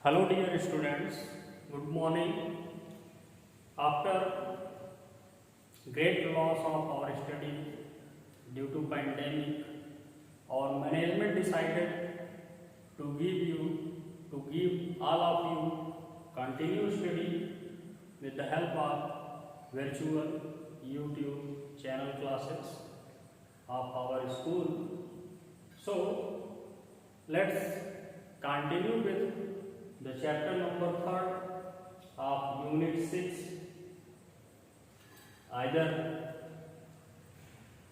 Hello dear students, good morning. After great loss of our study due to pandemic, our management decided to give all of you continuous study with the help of virtual YouTube channel classes of our school. So let's continue with the chapter number 3 of unit 6, either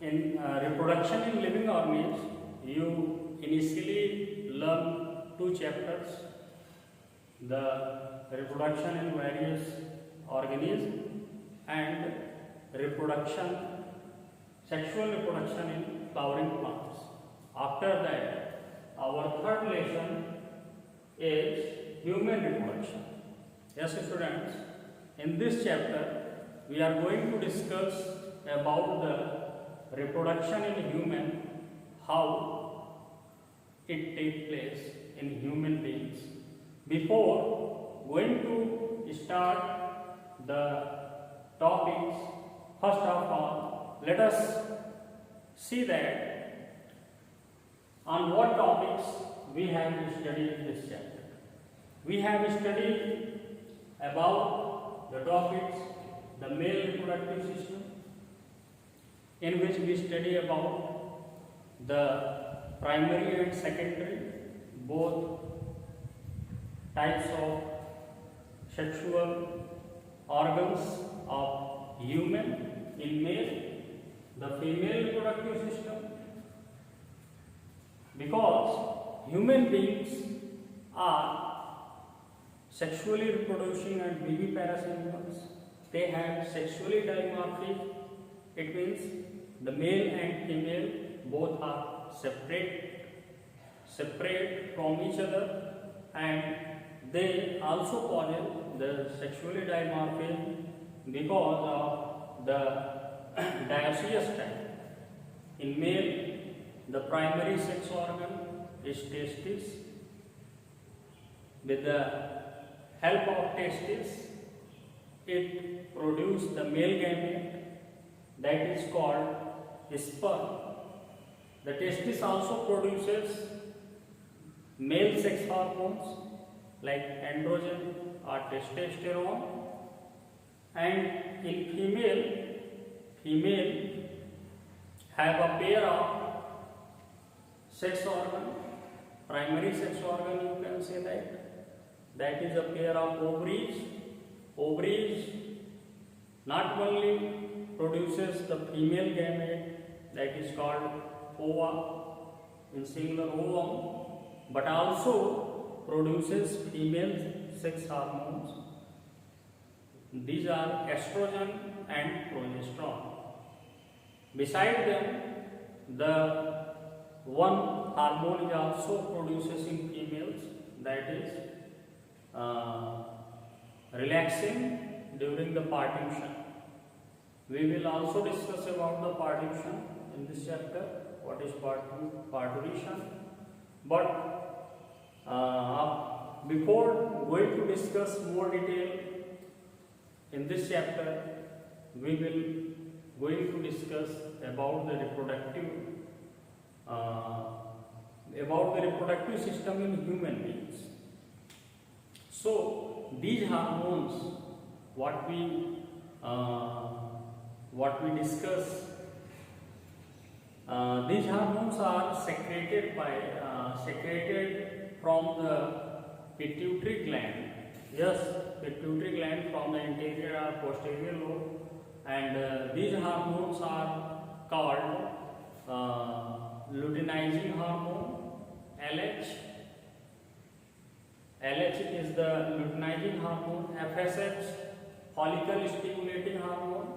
in reproduction in living organisms. You initially learn two chapters, the reproduction in various organisms and sexual reproduction in flowering plants. After that, our third lesson is human reproduction. Yes, students, in this chapter we are going to discuss about the reproduction in human, how it takes place in human beings. Before going to start the topics, first of all, let us see that on what topics we have studied in this chapter. We have studied about the topics, the male reproductive system, in which we study about the primary and secondary, both types of sexual organs of human in male, the female reproductive system, because human beings are sexually reproducing and viviparous animals. They have sexually dimorphic. It means the male and female both are separate from each other, and they also possess the sexually dimorphism because of the dioecious type. In male, the primary sex organ is testis. With the help of testis, it produces the male gamete, that is called sperm. The testis also produces male sex hormones like androgen or testosterone, and in female have a pair of sex organ, primary sex organ you can say that is a pair of ovaries. Ovaries not only produces the female gamete, that is called ova in singular ovum, but also produces female sex hormones. These are estrogen and progesterone. Beside them, the one hormone is also produces in females, that is relaxing during the partition. We will also discuss about the partition in this chapter, what is parturition. But before going to discuss more detail in this chapter, we will going to discuss about the reproductive system in human beings. So these hormones, what we discuss, these hormones are secreted from the pituitary gland. Yes, pituitary gland from the anterior or posterior lobe, and these hormones are called luteinizing hormone, LH. LH is the luteinizing hormone. FSH, follicle stimulating hormone.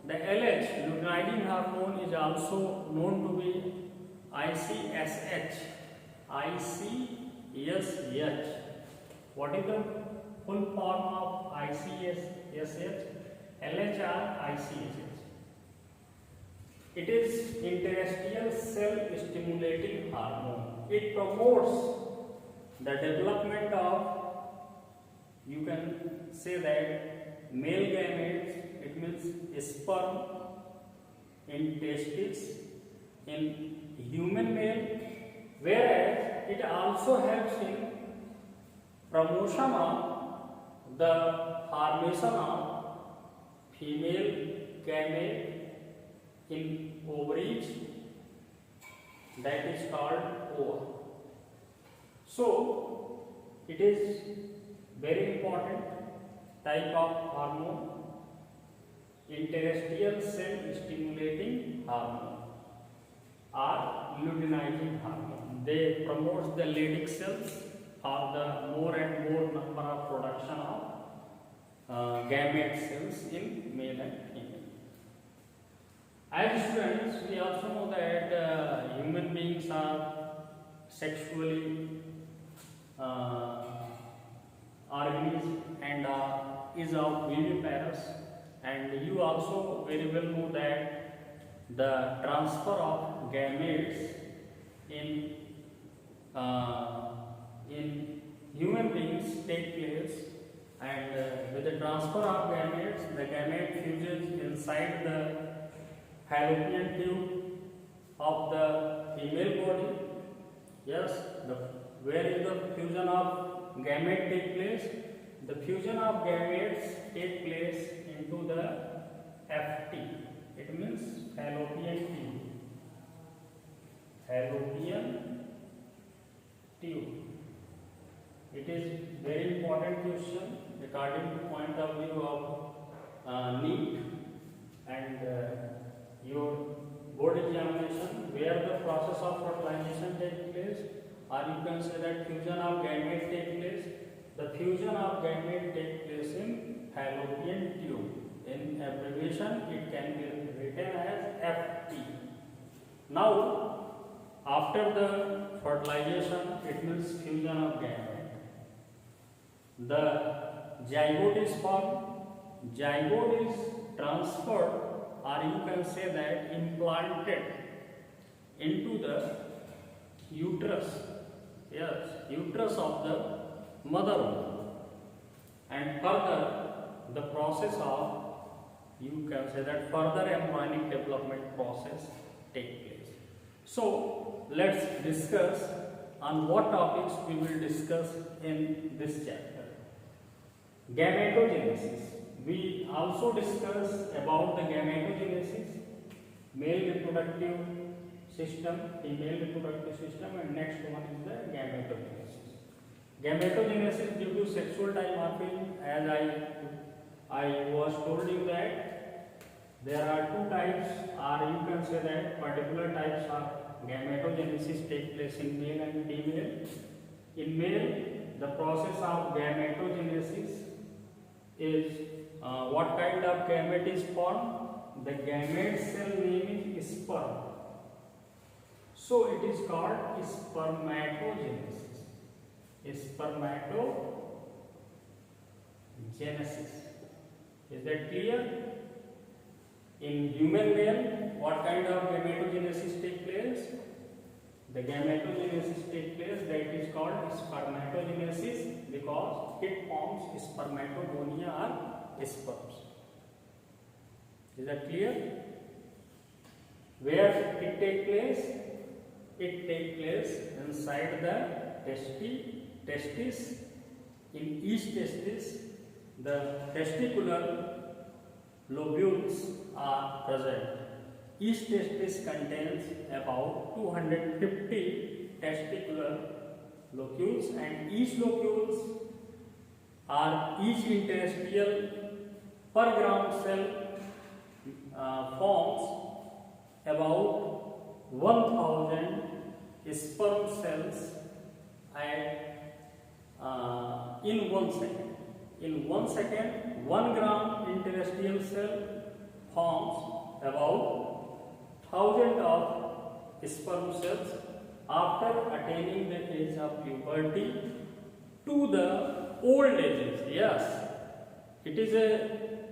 The LH, luteinizing hormone, is also known to be ICSH. ICSH. What is the full form of ICSH? LH or ICSH. It is interstitial cell stimulating hormone. It promotes the development of you can say that male gametes, it means sperm in testis in human male, whereas it also helps in promotion of the formation of female gamete in ovaries, that is called ova. So it is very important type of hormone, interstitial cell stimulating hormone or luteinizing hormone. They promote the Leydig cells or the more and more number of production of gamete cells in male and female. As students, we also know that human beings are sexually organism and is of viviparous, and you also very well know that the transfer of gametes in human beings take place, and with the transfer of gametes, the gamete fuses inside the fallopian tube of the female body. Yes, where is the fusion of gamete take place? The fusion of gametes take place into the FT. It means fallopian tube. Fallopian tube. It is very important question according to point of view of NEET and your board examination, where the process of fertilization takes place, or you can say that fusion of gamete takes place. The fusion of gamete takes place in fallopian tube. In abbreviation, it can be written as FT. Now, after the fertilization, it means fusion of gamete. The zygote is formed. Zygote is transferred, or you can say that implanted into the uterus. Yes, uterus of the mother womb, and further the process of, you can say that, further embryonic development process take place. So let's discuss on what topics we will discuss in this chapter. Gametogenesis. We also discuss about the gametogenesis, male reproductive system, female reproductive system, and next one is the gametogenesis. Gametogenesis due to sexual dimorphism, as I was told you that there are two types, or you can say that particular types of gametogenesis take place in male and female. In male, the process of gametogenesis is what kind of gamete is formed? The gamete cell name is sperm. So it is called spermatogenesis. Spermatogenesis. Is that clear? In human male, what kind of gametogenesis take place? The gametogenesis take place, that is called spermatogenesis, because it forms spermatogonia or sperms. Is that clear? Where it take place? It take place inside the testis. In each testis, the testicular lobules are present. Each testis contains about 250 testicular locules, and each locules are each interstitial per gram cell forms about 1000 sperm cells in 1 second. In 1 second, 1 gram interstitial cell forms about 1000 of sperm cells after attaining the age of puberty to the old ages. Yes, it is a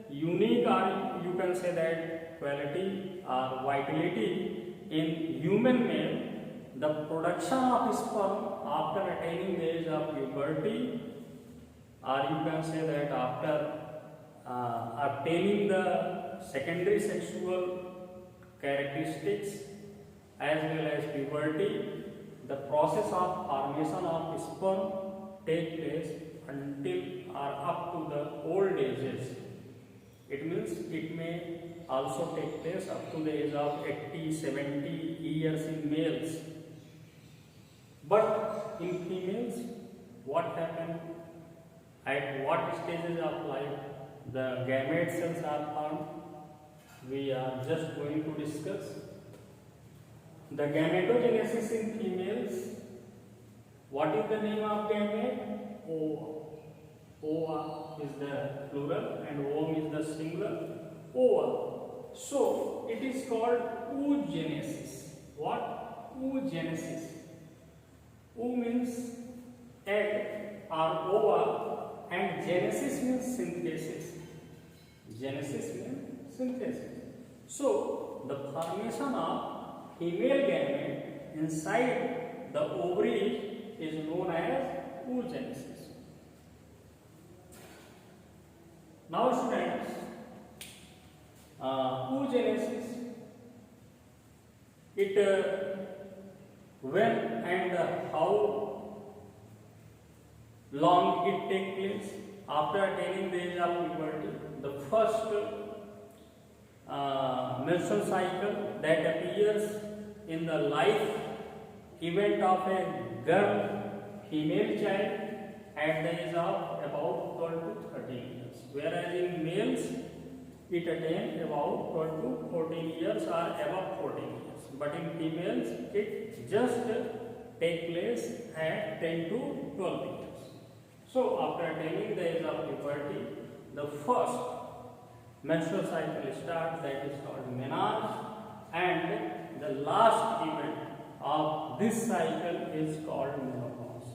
unique, or you can say that, quality or vitality in human male. The production of sperm after attaining the age of puberty or you can say that after obtaining the secondary sexual characteristics as well as puberty, the process of formation of sperm take place until or up to the old ages. It means it may also take place up to the age of 80-70 years in males. But in females, what happens? At what stages of life the gamete cells are formed? We are just going to discuss. The gametogenesis in females. What is the name of gamete? Ova. Ova is the plural and ovum is the singular. Ova. So it is called oogenesis. What? Oogenesis. Oo means egg or ova, and genesis means synthesis. Genesis means synthesis. So the formation of female gamete inside the ovary is known as oogenesis. Now students, oogenesis, it when and how long it takes place after attaining the age of puberty. The first menstrual cycle that appears in the life event of a girl, female child at the age of about 12 to 13 years, whereas in males it attains about 12 to 14 years or above 14 years, but in females it just take place at 10 to 12 years. So after attaining the age of puberty, the first menstrual cycle starts, that is called menarche, and the last event of this cycle is called menopause,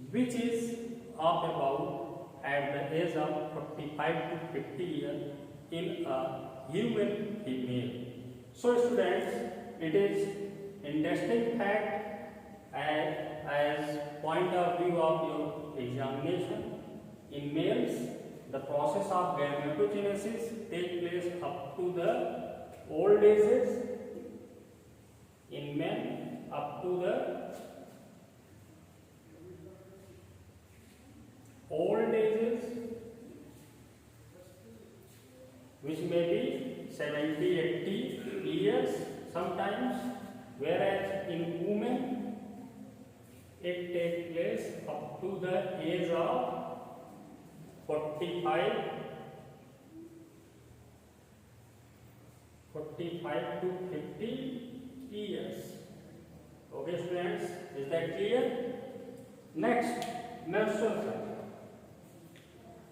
which is of about at the age of 45 to 50 years in a human female. So students, it is interesting fact as point of view of your examination. In males, the process of gametogenesis takes place up to the old ages. In men, up to the old ages, which may be 70, 80 years sometimes, whereas in women it takes place up to the age of 45 to 50 years. Okay students, is that clear? Next, menstrual cycle.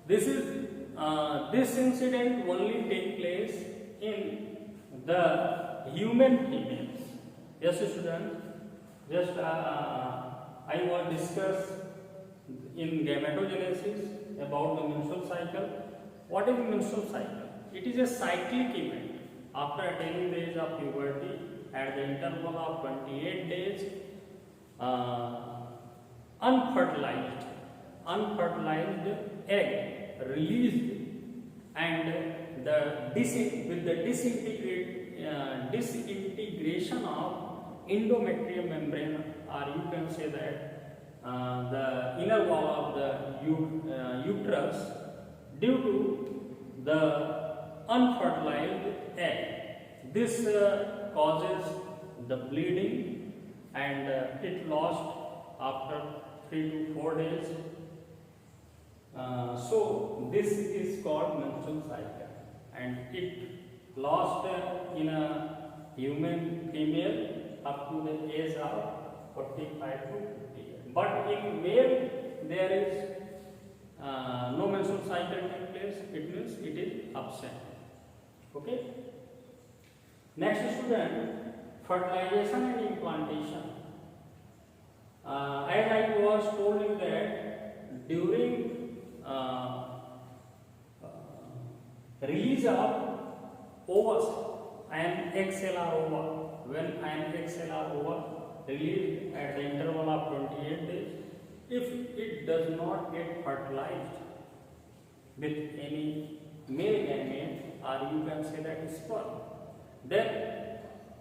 This incident only take place in the human females. Yes students, just I was discuss in gametogenesis about the menstrual cycle. What is the menstrual cycle? It is a cyclic event after attaining the age of puberty at the interval of 28 days. Unfertilized egg released, and the disintegration of endometrium membrane, or you can say that the inner wall of the uterus, due to the unfertilized egg. This causes the bleeding, and it lost after 3 to 4 days. So this is called menstrual cycle, and it lost in a human female up to the age of 45 to 50 years. But in male there is no menstrual cycle take place. It means it is absent. Okay. Next student, fertilization and implantation. As I was told you that during release of ovaries, an XLR ova, when an XLR ova released at the interval of 28 days, if it does not get fertilized with any male gamete, or you can say that sperm, then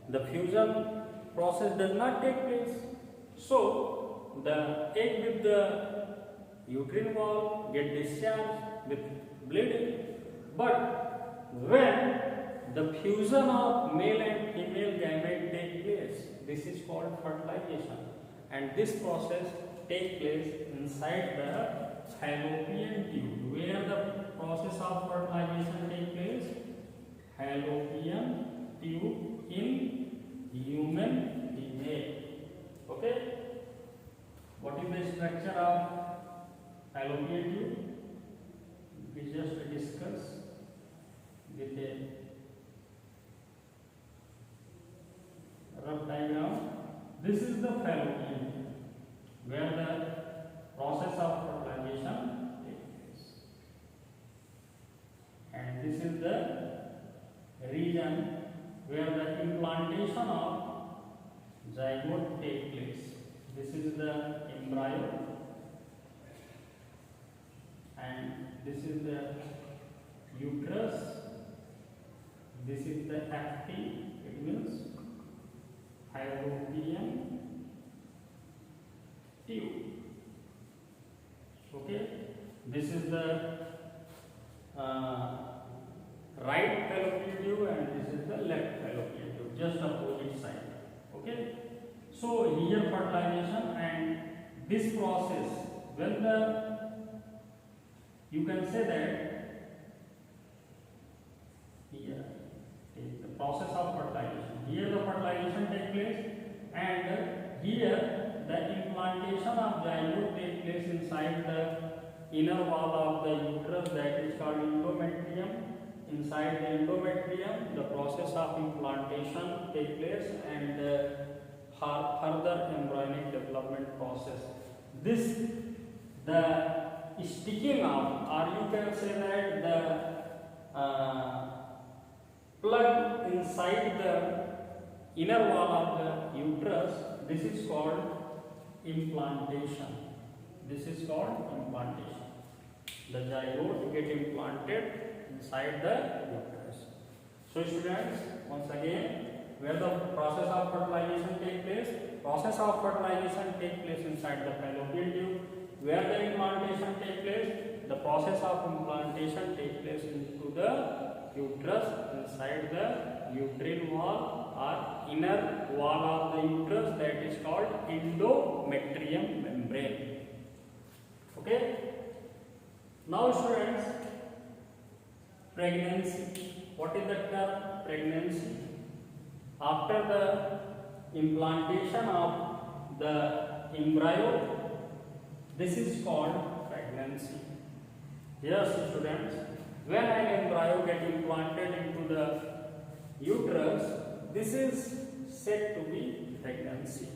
the fusion process does not take place. So the egg with the uterine wall get discharged with bleeding. But when the fusion of male and female gamete take place, this is called fertilization, and this process take place inside the fallopian tube. Where the process of fertilization take place? Fallopian tube in human female. Okay? What is the structure of fallopian tube? We just discuss with a rough diagram. This is the fallopian tube where the process of fertilization takes place, and this is the region where the implantation of zygote takes place. This is the embryo, and this is the uterus. This is the FT, it means fallopian tube. Okay, this is the right fallopian tube, and this is the left fallopian tube, just opposite side. Okay, so here fertilization, and this process, when the, you can say that here the process of fertilization, here the fertilization takes place, and here the implantation of zygote takes place inside the inner wall of the uterus, that is called endometrium. Inside the endometrium, the process of implantation takes place, and further embryonic development process. This, the sticking out, or you can say that the plug inside the inner wall of the uterus, this is called implantation. This is called implantation. The zygote get implanted inside the uterus. So students, once again, where the process of fertilization takes place, process of fertilization takes place inside the fallopian tube. Where the implantation takes place, the process of implantation takes place into the uterus, inside the uterine wall or inner wall of the uterus, that is called endometrium membrane. Okay? Now students, pregnancy. What is the term pregnancy? After the implantation of the embryo, this is called pregnancy. Yes students, when an embryo gets implanted into the uterus, this is said to be pregnancy.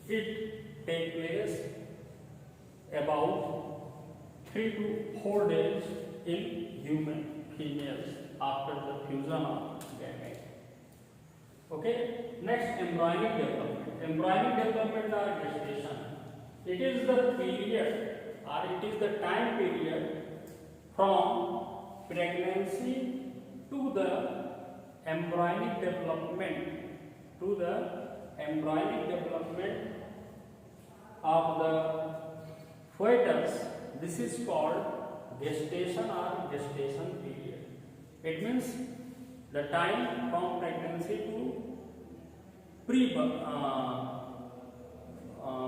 It takes place about 3 to 4 days in human females after the fusion of gamete. Okay, next, embryonic development. Embryonic development or gestation. It is the period, or it is the time period from pregnancy to the embryonic development, of the fetus. This is called gestation or gestation period. It means the time from pregnancy to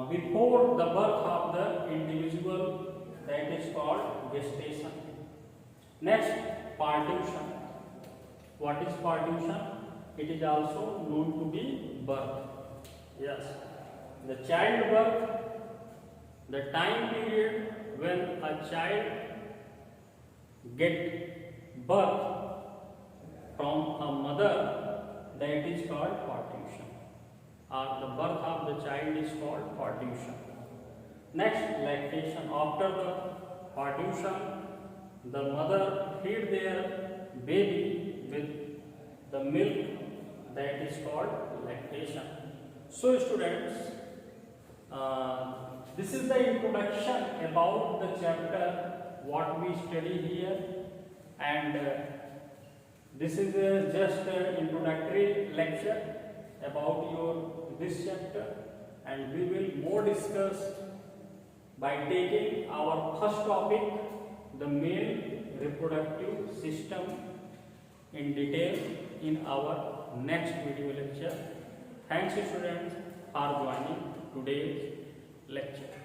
before the birth of the individual, that is called gestation. Next, partition. What is partition? It is also known to be birth. Yes, the childbirth, the time period when a child get birth from a mother, that is called partition, or the birth of the child is called partition. Next, lactation. After the partition, the mother feed their baby with the milk, that is called lactation. So students, This is the introduction about the chapter what we study here, and this is just an introductory lecture about this chapter, and we will more discuss by taking our first topic, the male reproductive system, in detail in our next video lecture. Thanks students for joining today's lecture.